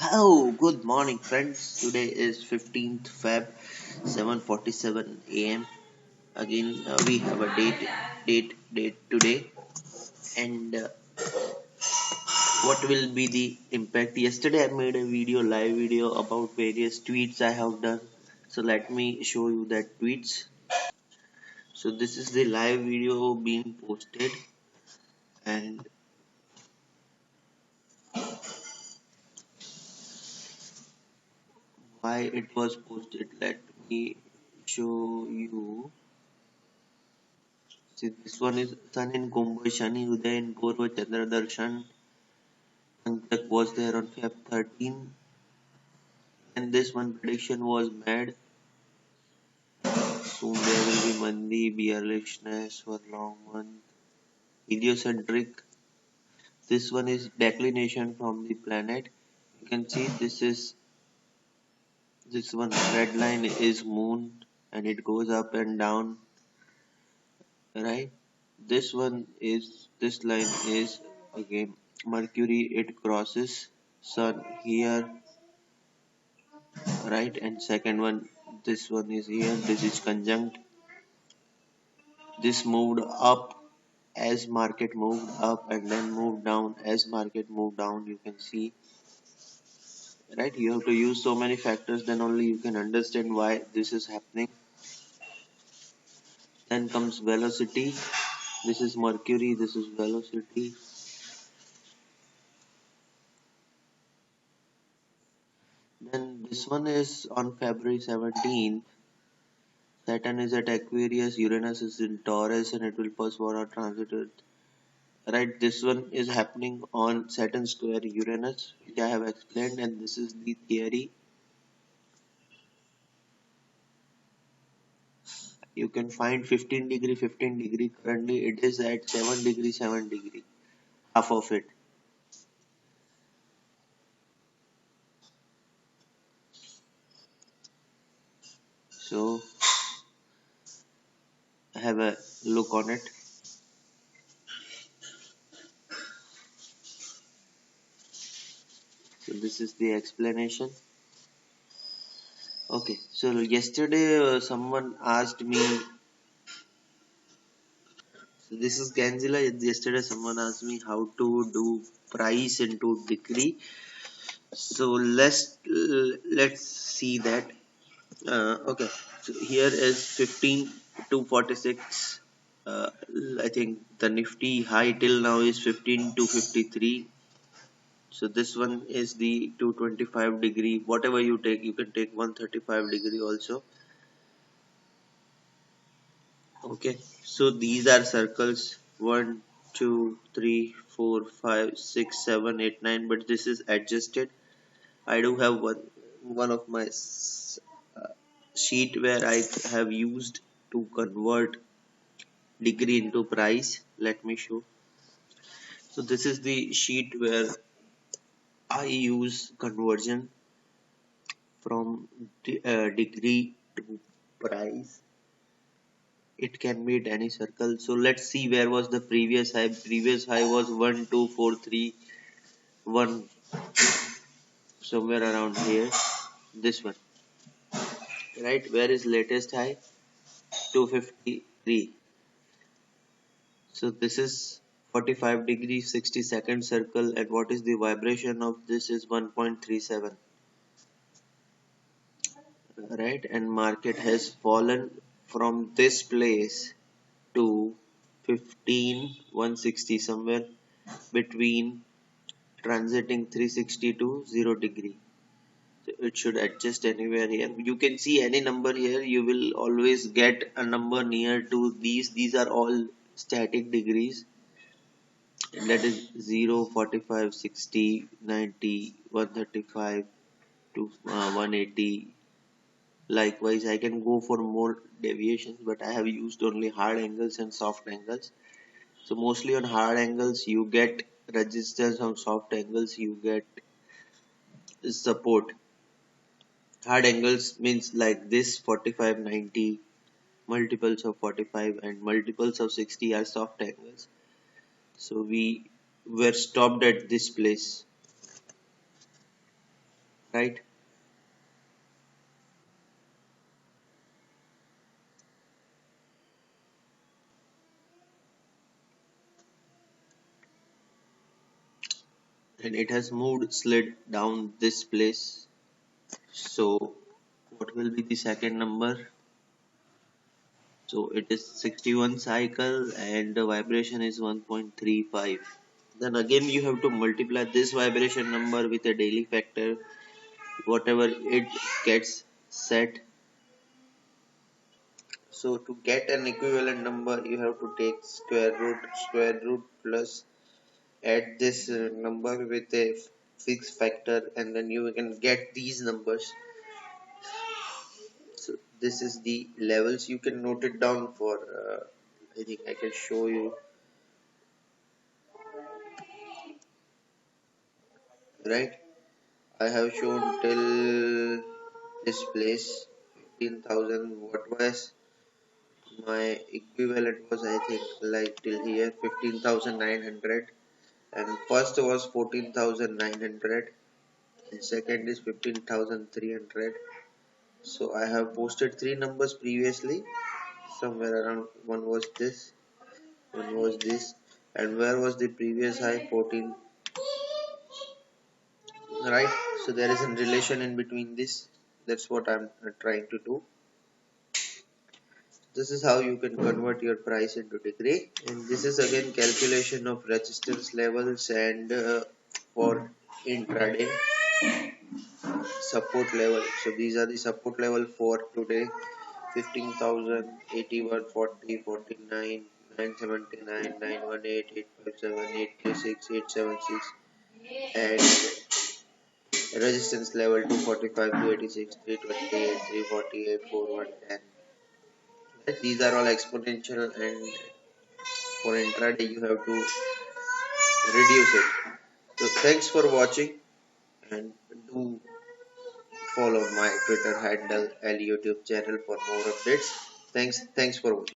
Hello, good morning, friends. Today is 15th Feb, 7:47 a.m. Again, we have a date today, and what will be the impact? Yesterday, I made a live video about various tweets I have done. So let me show you that tweets. So this is the live video being posted, and why it was posted. Let me show you. See, this one is Sun in Kumbh, Shani Uday in Purva, Chandra Darshan. Antak was there on Feb 13, and this one prediction was mad. Soon there will be Mandi, bearishness for long month. Heliocentric. This one is declination from the planet. You can see this one red line is moon and it goes up and down, right? This line is again Mercury, it crosses Sun here, right? And second one, this one is here, this is conjunct. This moved up as market moved up and then moved down as market moved down. You can see, right? You have to use so many factors, then only you can understand why this is happening. Then comes velocity. This is Mercury, this is velocity. Then this one is on February 17th. Saturn is at Aquarius, Uranus is in Taurus, and it will pass for a transit. Right, this one is happening on Saturn square Uranus, which I have explained, and this is the theory. You can find 15 degree, 15 degree. Currently, it is at 7 degree, 7 degree, half of it. So, have a look on it. So, this is the explanation. Okay, so yesterday someone asked me. So this is Ganzilla. Yesterday, someone asked me how to do price into degree. So let's see that. Okay, so here is 15 to 46. Uh, I think the Nifty high till now is 15 to 53. So this one is the 225 degree. Whatever you take, you can take 135 degree also. Okay, so these are circles 1, 2, 3, 4, 5, 6, 7, 8, 9. But this is adjusted. I do have one of my sheet where I have used to convert degree into price. Let me show. So this is the sheet where I use conversion from degree to price. It can be at any circle. So let's see where was the previous high. Previous high was 1, 2, 4, 3, 1, somewhere around here. This one, right? Where is latest high? 253. So this is 45 degrees 60-second circle, and what is the vibration of this is 1.37, right? And market has fallen from this place to 15,160, somewhere between transiting 360 to 0 degree. So it should adjust anywhere here. You can see any number here. You will always get a number near to these. These are all static degrees. And that is 0, 45, 60, 90, 135 to 180. Likewise, I can go for more deviations, but I have used only hard angles and soft angles. So mostly on hard angles you get resistance, on soft angles you get support. Hard angles means like this 45, 90, multiples of 45 and multiples of 60 are soft angles. So we were stopped at this place. right? And it has moved, slid down this place. So what will be the second number? So it is 61 cycle and the vibration is 1.35. Then again you have to multiply this vibration number with a daily factor, whatever it gets set. So to get an equivalent number, you have to take square root plus add this number with a fixed factor, and then you can get these numbers. So this is the levels. You can note it down for. I think I can show you, right? I have shown till this place 15,000. What was my equivalent was, I think, like till here 15,900, and first was 14,900 and second is 15,300. So I have posted three numbers previously. Somewhere around one was this, one was this, and where was the previous high? 14, right? So there is a relation in between this. That's what I'm trying to do. This is how you can convert your price into degree, and this is again calculation of resistance levels and for intraday support level. So these are the support level for today: 15,000, 81, 40, 49, 979, 918, 857, 836, 876, and resistance level 245, 286, 328, 348, 4110. Right? These are all exponential, and for intraday you have to reduce it. So thanks for watching, and do follow my Twitter handle and YouTube channel for more updates. Thanks for watching.